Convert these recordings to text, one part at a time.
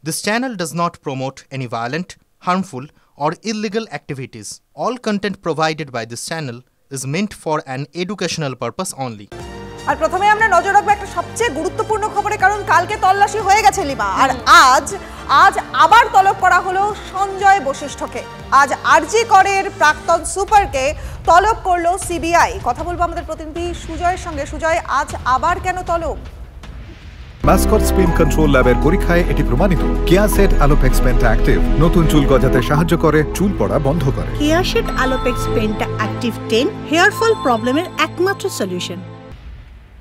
This channel does not promote any violent, harmful, or illegal activities. All content provided by this channel is meant for an educational purpose only. আর প্রথমে আমরা নজর রাখবো একটা সবচেয়ে গুরুত্বপূর্ণ খবরে, কারণ কালকে তল্লাশি হয়ে গেছে লিমা, আর আজ আবার তলব করা হলো সঞ্জয় বশিষ্ঠকে। আজ আরজি করের প্রাক্তন সুপারকে তলব করলো সিবিআই। কথা বলবো আমাদের প্রতিনিধি সুজয়ের সঙ্গে। সুজয়, আজ আবার কেন তলব? মাসকট স্পিন কন্ট্রোল ল্যাবের পরীক্ষায় এটি প্রমাণিত। কিয়াসেট আলোপেক্স পেন্টা অ্যাক্টিভ নতুন চুল গজাতে সাহায্য করে, চুল পড়া বন্ধ করে। কিয়াসেট Alopex penta active 10 hair fall প্রবলেমের একমাত্র সলিউশন।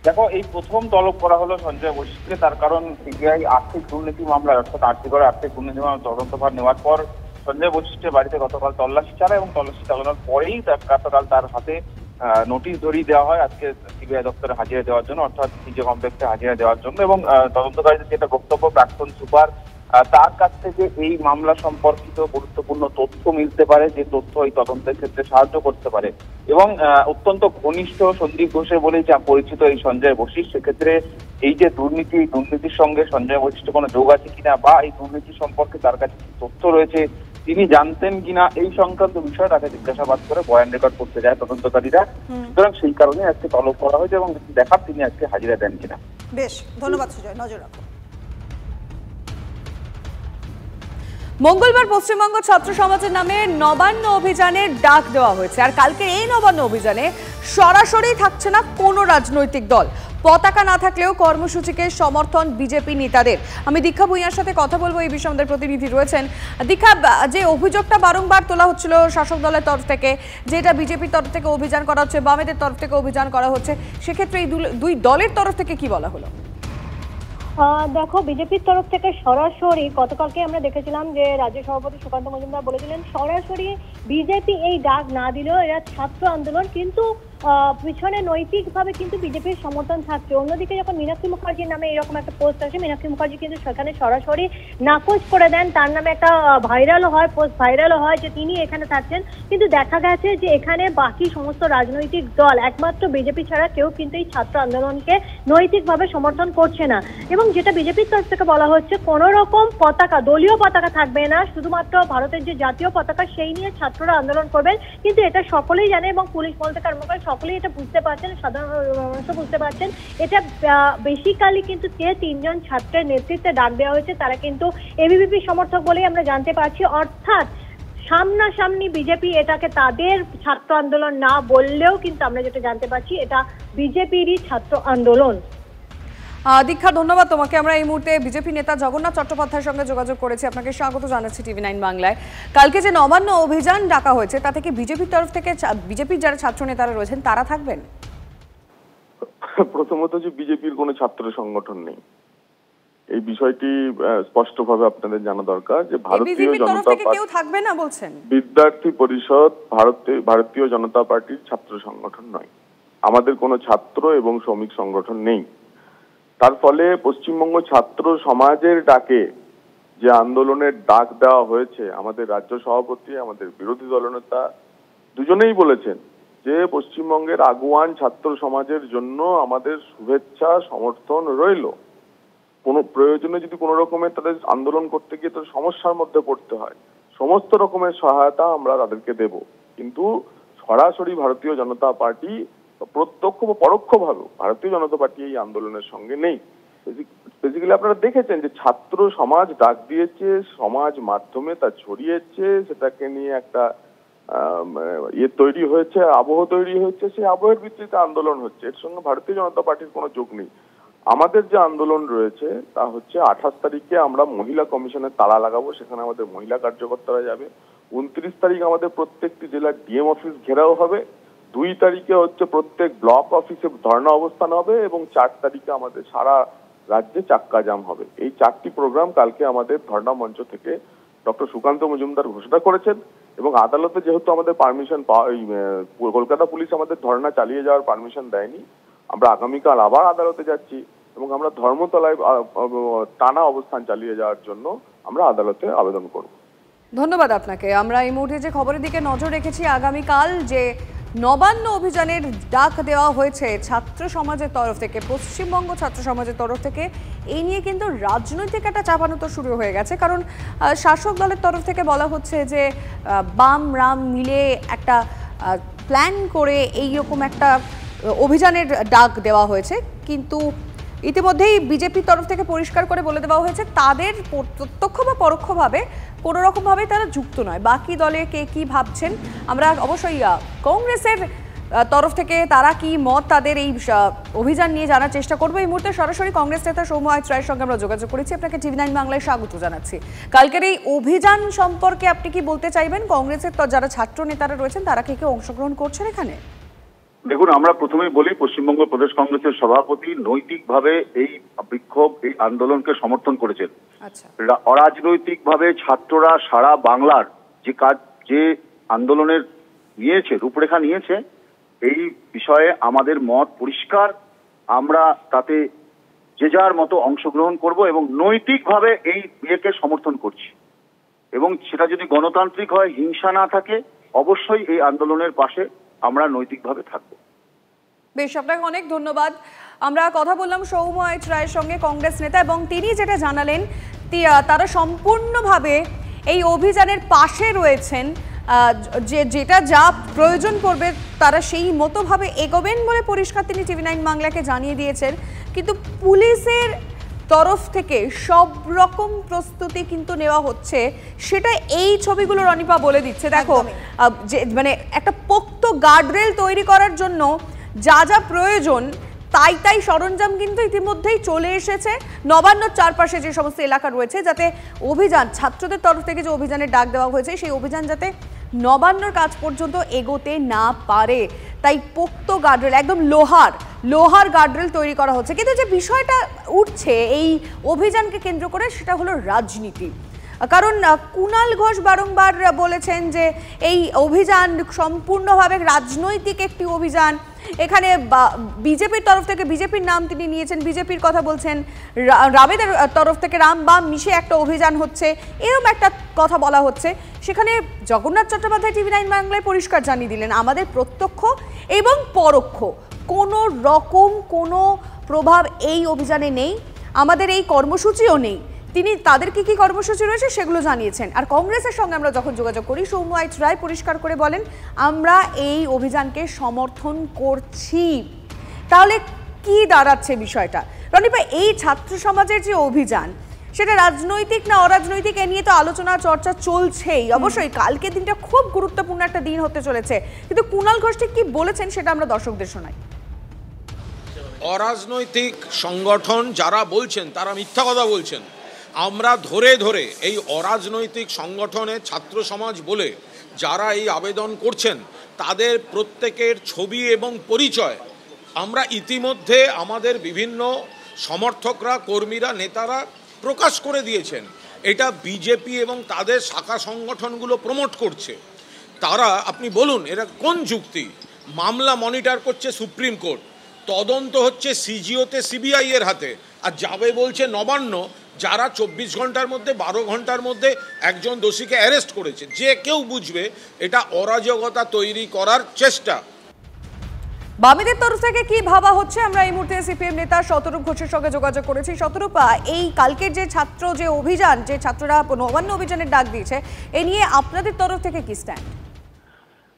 দেখো, এই প্রথম তলব করা হলো সঞ্জয় বশিষ্ঠকে। তার কারণ সিবিআই আর্থিক দুর্নীতি মামলা, অর্থাৎ আর্থিক দুর্নীতি মামলা তদন্তভার নেওয়ার পর সঞ্জয় বশিষ্ঠের বাড়িতে গতকাল তল্লাশি চালায় এবং তল্লাশি চালানোর পরেই গতকাল তার হাতে নোটিশ ধরিয়ে দেওয়া হয় আজকে সিবিআই দপ্তরে হাজিরা দেওয়ার জন্য, অর্থাৎ সিজে কমপ্লেক্সে হাজিরা দেওয়ার জন্য। এবং তদন্তকারীদের যেটা বক্তব্য, প্রাক্তন সুপার তার কাছ থেকে এই মামলা সম্পর্কিত গুরুত্বপূর্ণ তথ্য মিলতে পারে, যে তথ্য এই তদন্তের ক্ষেত্রে সাহায্য করতে পারে। এবং অত্যন্ত ঘনিষ্ঠ সন্দীপ ঘোষের বলেই যা পরিচিত এই সঞ্জয় বশিষ্ঠ, সেক্ষেত্রে এই যে দুর্নীতির সঙ্গে সঞ্জয় বশিষ্ঠ কোনো যোগ আছে কিনা, বা এই দুর্নীতি সম্পর্কে তার কাছে কি তথ্য রয়েছে, তিনি জানতেন কিনা, এই সংক্রান্ত বিষয়ে তাকে জিজ্ঞাসাবাদ করে বয়ান রেকর্ড করতে যায় তদন্তকারীরা। সুতরাং সেই কারণে আজকে তলব করা হয়েছে এবং দেখার তিনি আজকে হাজিরা দেন কিনা। বেশ, ধন্যবাদ সুজয়, নজর রাখো। মঙ্গলবার পশ্চিমবঙ্গ ছাত্র সমাজের নামে নবান্ন অভিযানের ডাক দেওয়া হয়েছে। আর কালকে এই নবান্ন অভিযানে সরাসরি থাকছে না কোনো রাজনৈতিক দল। পতাকা না থাকলেও কর্মসূচিকে সমর্থন বিজেপি নেতাদের। আমি দীক্ষা ভূঁইয়ার সাথে কথা বলবো, এই বিষয়ে আমাদের প্রতিনিধি রয়েছেন। দীক্ষা, যে অভিযোগটা বারংবার তোলা হচ্ছিল শাসক দলের তরফ থেকে, যেটা বিজেপির তরফ থেকে অভিযান করা হচ্ছে, বামেদের তরফ থেকে অভিযান করা হচ্ছে, সেক্ষেত্রে এই দুই দলের তরফ থেকে কি বলা হলো? দেখো, বিজেপির তরফ থেকে সরাসরি গতকালকে আমরা দেখেছিলাম যে রাজ্য সভাপতি সুকান্ত মজুমদার বলেছিলেন সরাসরি বিজেপি এই ডাক না দিলেও এরা ছাত্র আন্দোলন, কিন্তু পিছনে নৈতিকভাবে কিন্তু বিজেপির সমর্থন থাকছে। অন্যদিকে যখন মীনাক্ষী মুখার্জির নামে এরকম একটা পোস্ট আসে, মীনাক্ষী মুখার্জি কিন্তু সেখানে সরাসরি নাকচ করে দেন, তার নামে একটা পোস্ট ভাইরালও হয় যে তিনি এখানে থাকছেন। কিন্তু দেখা গেছে যে এখানে বাকি সমস্ত রাজনৈতিক দল, একমাত্র বিজেপি ছাড়া কেউ কিন্তু এই ছাত্র আন্দোলনকে নৈতিকভাবে সমর্থন করছে না। এবং যেটা বিজেপির তরফ থেকে বলা হচ্ছে, কোন রকম পতাকা, দলীয় পতাকা থাকবে না, শুধুমাত্র ভারতের যে জাতীয় পতাকা সেই নিয়ে ছাত্ররা আন্দোলন করবেন। কিন্তু এটা সকলেই জানে এবং পুলিশ বল থেকে আরম্ভ করে সকলেই এটা বুঝতে পারছেন, সাধারণ মানুষ বুঝতে পারছেন। এটা বেসিক্যালি কিন্তু যে তিনজন ছাত্রের নেতৃত্বে ডাক দেওয়া হয়েছে তারা কিন্তু এবিভিপি সমর্থক বলেই আমরা জানতে পারছি। অর্থাৎ সামনাসামনি বিজেপি এটাকে তাদের ছাত্র আন্দোলন না বললেও কিন্তু আমরা যেটা জানতে পারছি এটা বিজেপিরই ছাত্র আন্দোলন। দীক্ষা, ধন্যবাদ তোমাকে। আমরা এই মুহূর্তে বিজেপি নেতা জগন্নাথ চট্টোপাধ্যায়ের সঙ্গে যোগাযোগ করেছি। আপনাকে স্বাগত জানাচ্ছি টিভি9 বাংলায়। কালকে যে নবান্ন অভিযান ডাকা হয়েছে তা থেকে বিজেপির তরফ থেকে বিজেপির যারা ছাত্র নেতারা রয়েছেন তারা থাকবেন? প্রথমত, যে বিজেপির কোনো ছাত্র সংগঠন নেই, এই বিষয়টি স্পষ্টভাবে আপনাদের জানা দরকার। যে ভারতীয় জনতা পার্টি কেউ থাকবে না বলছেন? বিদ্যার্থী পরিষদ ভারতীয় জনতা পার্টির ছাত্র সংগঠন নয়। আমাদের কোনো ছাত্র এবং শ্রমিক সংগঠন নেই। তার ফলে পশ্চিমবঙ্গ ছাত্র সমাজের ডাকে যে আন্দোলনের ডাক দেওয়া হয়েছে, আমাদের রাজ্য সভাপতি, আমাদের বিরোধী দলনেতা দুজনেই বলেছেন যে পশ্চিমবঙ্গের আগুয়ান ছাত্র সমাজের জন্য আমাদের শুভেচ্ছা সমর্থন রইল। কোনো প্রয়োজনে যদি কোনো রকমের তাদের আন্দোলন করতে গিয়ে তাদের সমস্যার মধ্যে পড়তে হয়, সমস্ত রকমের সহায়তা আমরা তাদেরকে দেব। কিন্তু সরাসরি ভারতীয় জনতা পার্টি প্রত্যক্ষ বা পরোক্ষভাবে ভারতীয় জনতা পার্টি এই আন্দোলনের সঙ্গে নেই। বেসিক্যালি আপনারা দেখেছেন যে ছাত্র সমাজ ডাক দিয়েছে, সমাজ মাধ্যমে তা ছড়িয়েছে, সেটাকে নিয়ে একটা তৈরি হয়েছে, আবহ তৈরি হয়েছে, সেই আবহের ভিত্তিতে আন্দোলন হচ্ছে। এর সঙ্গে ভারতীয় জনতা পার্টির কোনো যোগ নেই। আমাদের যে আন্দোলন রয়েছে তা হচ্ছে 28 তারিখে আমরা মহিলা কমিশনের তালা লাগাবো, সেখানে আমাদের মহিলা কার্যকর্তারা যাবে। 29 তারিখ আমাদের প্রত্যেকটি জেলার ডিএম অফিস ঘেরাও হবে। 2 তারিখে হচ্ছে প্রত্যেক ব্লক অফিসে ধর্ণা অবস্থান হবে এবং 4 তারিখে আমাদের সারা রাজ্যে চাক্কা জাম হবে। এই 4টি প্রোগ্রাম কালকে আমাদের ধর্ণা মঞ্চ থেকে ডক্টর সুকান্ত মজুমদার ঘোষণা করেছেন। এবং আদালতে যেহেতু আমাদের পারমিশন কলকাতা পুলিশ আমাদের ধর্ণা চালিয়ে যাওয়ার পারমিশন দেয়নি, আমরা আগামীকাল আবার আদালতে যাচ্ছি এবং আমরা ধর্মতলায় টানা অবস্থান চালিয়ে যাওয়ার জন্য আমরা আদালতে আবেদন করব। ধন্যবাদ আপনাকে। আমরা এই মুহূর্তে যে খবরের দিকে নজর রেখেছি, আগামীকাল যে নবান্ন অভিযানের ডাক দেওয়া হয়েছে ছাত্র সমাজের তরফ থেকে, পশ্চিমবঙ্গ ছাত্র সমাজের তরফ থেকে। এই নিয়ে কিন্তু রাজনৈতিক একটা চাপানো তো শুরু হয়ে গেছে, কারণ শাসক দলের তরফ থেকে বলা হচ্ছে যে বাম রাম মিলে একটা প্ল্যান করে এইরকম একটা অভিযানের ডাক দেওয়া হয়েছে। কিন্তু ইতিমধ্যেই বিজেপির তরফ থেকে পরিষ্কার করে বলে দেওয়া হয়েছে তাদের প্রত্যক্ষ বা পরোক্ষভাবে কোনো রকমভাবে তারা যুক্ত নয়। বাকি দলে কে কী ভাবছেন আমরা অবশ্যই কংগ্রেসের তরফ থেকে তারা কি মত তাদের এই অভিযান নিয়ে জানার চেষ্টা করবো। এই মুহূর্তে সরাসরি কংগ্রেস নেতা সৌম্য রায়ের সঙ্গে আমরা যোগাযোগ করেছি। আপনাকে TV9 বাংলায় স্বাগত জানাচ্ছি। কালকের এই অভিযান সম্পর্কে আপনি কি বলতে চাইবেন? কংগ্রেসের যারা ছাত্র নেতারা রয়েছেন তারা কি কেউ অংশগ্রহণ করছেন এখানে? দেখুন, আমরা প্রথমেই বলি পশ্চিমবঙ্গ প্রদেশ কংগ্রেসের সভাপতি নৈতিকভাবে এই বিক্ষোভ এই আন্দোলনকে সমর্থন করেছেন। অরাজনৈতিকভাবে ছাত্ররা সারা বাংলার যে আন্দোলনের নিয়েছে, রূপরেখা নিয়েছে, এই বিষয়ে আমাদের মত পরিষ্কার। আমরা তাতে যে যার মতো অংশগ্রহণ করব এবং নৈতিকভাবে এই বিয়েকে সমর্থন করছি, এবং সেটা যদি গণতান্ত্রিক হয়, হিংসা না থাকে, অবশ্যই এই আন্দোলনের পাশে আমরা নৈতিকভাবে থাকবো। বেশ, আপনাকে অনেক ধন্যবাদ। আমরা কথা বললাম সৌম্য রায়ের সঙ্গে, কংগ্রেস নেতা, এবং তিনি যেটা জানালেন তারা সম্পূর্ণভাবে এই অভিযানের পাশে রয়েছেন, যেটা যা প্রয়োজন পড়বে তারা সেই মতোভাবে এগোবেন বলে পরিষ্কার তিনি TV9 বাংলাকে জানিয়ে দিয়েছেন। কিন্তু পুলিশের তরফ থেকে সব রকম প্রস্তুতি কিন্তু নেওয়া হচ্ছে, সেটা এই ছবিগুলো রনিপা বলে দিচ্ছে। দেখো, যে মানে একটা পোক্ত গার্ডরেল তৈরি করার জন্য যা যা প্রয়োজন তাই সরঞ্জাম কিন্তু ইতিমধ্যেই চলে এসেছে নবান্নর চারপাশে যে সমস্ত এলাকা রয়েছে, যাতে অভিযান ছাত্রদের তরফ থেকে যে অভিযানের ডাক দেওয়া হয়েছে সেই অভিযান যাতে নবান্নর কাজ পর্যন্ত এগোতে না পারে, তাই পোক্ত গার্ডরেল, একদম লোহার গার্ডরেল তৈরি করা হচ্ছে। কিন্তু যে বিষয়টা উঠছে এই অভিযানকে কেন্দ্র করে সেটা হলো রাজনীতি। কারণ কুণাল ঘোষ বারংবার বলেছেন যে এই অভিযান সম্পূর্ণভাবে রাজনৈতিক একটি অভিযান। এখানে বিজেপির তরফ থেকে বিজেপির নাম তিনি নিয়েছেন, বিজেপির কথা বলছেন, রামেদের তরফ থেকে রাম বাম মিশে একটা অভিযান হচ্ছে, এরকম একটা কথা বলা হচ্ছে। সেখানে জগন্নাথ চট্টোপাধ্যায় TV9 বাংলায় পরিষ্কার জানিয়ে দিলেন আমাদের প্রত্যক্ষ এবং পরোক্ষ কোনো রকম কোনো প্রভাব এই অভিযানে নেই, আমাদের এই কর্মসূচিও নেই। তিনি তাদের কি কি কর্মসূচি রয়েছে সেগুলো জানিয়েছেন। আর কংগ্রেসের সঙ্গে আমরা যখন যোগাযোগ করি, সৌম্য রায় পরিষ্কার করে বলেন আমরা এই অভিযানকে সমর্থন করছি। তাহলে কি দাঁড়াচ্ছে বিষয়টা রনিপা? এই ছাত্র সমাজের যে অভিযান সেটা রাজনৈতিক না অরাজনৈতিক এ নিয়ে তো আলোচনা চর্চা চলছেই। অবশ্যই কালকে দিনটা খুব গুরুত্বপূর্ণ একটা দিন হতে চলেছে, কিন্তু কুণাল ঘোষ ঠিক কি বলেছেন সেটা আমরা দর্শকদের শোনাই। অরাজনৈতিক সংগঠন যারা বলছেন তারা মিথ্যা কথা বলছেন। আমরা ধরে ধরে এই অরাজনৈতিক সংগঠনে ছাত্র সমাজ বলে যারা এই আবেদন করছেন তাদের প্রত্যেকের ছবি এবং পরিচয় আমরা ইতিমধ্যে আমাদের বিভিন্ন সমর্থকরা, কর্মীরা, নেতারা প্রকাশ করে দিয়েছেন। এটা বিজেপি এবং তাদের শাখা সংগঠনগুলো প্রমোট করছে। তারা, আপনি বলুন এরা কোন যুক্তি? মামলা মনিটর করছে সুপ্রিম কোর্ট, তদন্ত হচ্ছে সিজিওতে সিবিআই এর হাতে, আর যাবে বলছে নবান্ন, যারা 24 ঘন্টার মধ্যে 12 ঘন্টার মধ্যে একজন দোষীকে অ্যারেস্ট করেছে। যে কেউ বুঝবে এটা অরাজকতা তৈরি করার চেষ্টা। বামেদের তরফ থেকে কি ভাবা হচ্ছে আমরা এই মুহূর্তে সিপিএম নেতা শতরূপ ঘোষের সঙ্গে যোগাযোগ করেছি। শতরূপ, এই কালকের যে ছাত্র যে অভিযান, যে ছাত্ররা নবান্ন অভিযানের ডাক দিয়েছে, এ নিয়ে আপনাদের তরফ থেকে কি স্ট্যান্ড?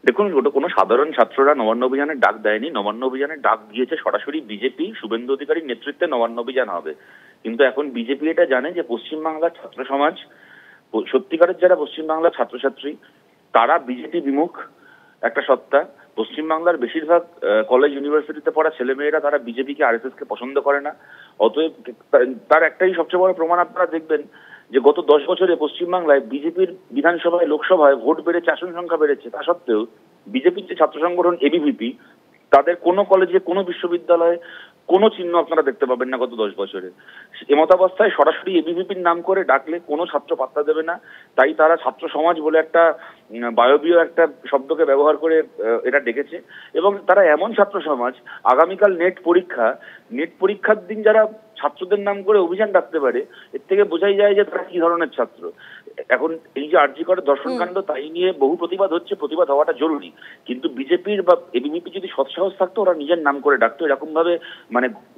দেখুন, ওটা কোনো সাধারণ ছাত্ররা নবান্ন অভিযানের ডাক দেয়নি। নবান্ন অভিযানের ডাক দিয়েছে সরাসরি বিজেপি, শুভেন্দু অধিকারীর নেতৃত্বে নবান্ন অভিযান হবে। কিন্তু এখন বিজেপি এটা জানে যে পশ্চিমবাংলার ছাত্র সমাজ, সত্যিকারের যারা পশ্চিমবাংলার ছাত্রছাত্রী, তারা বিজেপি বিমুখ একটা সত্তা। পশ্চিমবাংলার বেশিরভাগ কলেজ ইউনিভার্সিটিতে পড়া ছেলেমেয়েরা তারা বিজেপিকে আরএসএস কে পছন্দ করে না। অতএব তার একটাই সবচেয়ে বড় প্রমাণ আপনারা দেখবেন যে গত 10 বছরে পশ্চিমবাংলায় বিজেপির বিধানসভায়, লোকসভায় ভোট বেড়েছে, আসন সংখ্যা বেড়েছে। তা সত্ত্বেও বিজেপির যে ছাত্র সংগঠন এবিভিপি, তাদের কোনো কলেজে, কোনো বিশ্ববিদ্যালয়ে কোনো চিহ্ন আপনারা দেখতে পাবেন না গত 10 বছরে। এমতাবস্থায় সরাসরি এবিভিপির নাম করে ডাকলে কোনো ছাত্র পাত্তা দেবে না। তাই তারা ছাত্র সমাজ বলে একটা বায়বীয় একটা শব্দকে ব্যবহার করে এটা ডেকেছে। এবং তারা এমন ছাত্র সমাজ, আগামীকাল নেট পরীক্ষার দিন যারা ছাত্রদের নাম করে অভিযান ডাকতে পারে, এর থেকে বোঝাই যায় যে তারা কি ধরনের ছাত্র। এখন এই যে আরজি করের ধর্ষণকাণ্ড, তাই নিয়ে বহু প্রতিবাদ হচ্ছে, প্রতিবাদ হওয়াটা জরুরি, কিন্তু বিজেপির বা এবিভিপি যদি সৎসাহস থাকতো ওরা নিজের নাম করে ডাকতো, এরকম ভাবে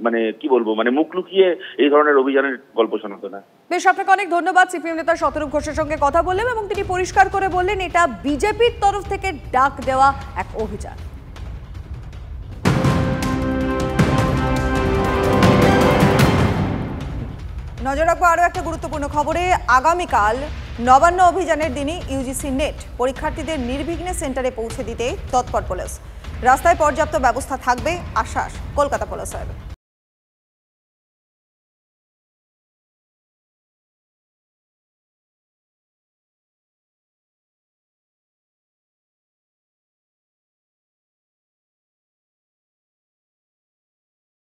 মানে কি বলবো, মানে মুখ লুকিয়ে এই ধরনের অভিযানের গল্প শোনাতো না। বেশ, আপনাকে অনেক ধন্যবাদ। সিপিএম নেতা শতরূপ ঘোষের সঙ্গে কথা বললেন এবং তিনি পরিষ্কার করে বললেন এটা বিজেপির তরফ থেকে ডাক দেওয়া এক অভিযান। নজর রাখবো আরও একটা গুরুত্বপূর্ণ খবরে। আগামীকাল নবান্ন অভিযানের দিনই ইউজিসি নেট পরীক্ষার্থীদের নির্বিঘ্নে সেন্টারে পৌঁছে দিতে তৎপর পুলিশ। রাস্তায় পর্যাপ্ত ব্যবস্থা থাকবে আশ্বাস কলকাতা পুলিশের।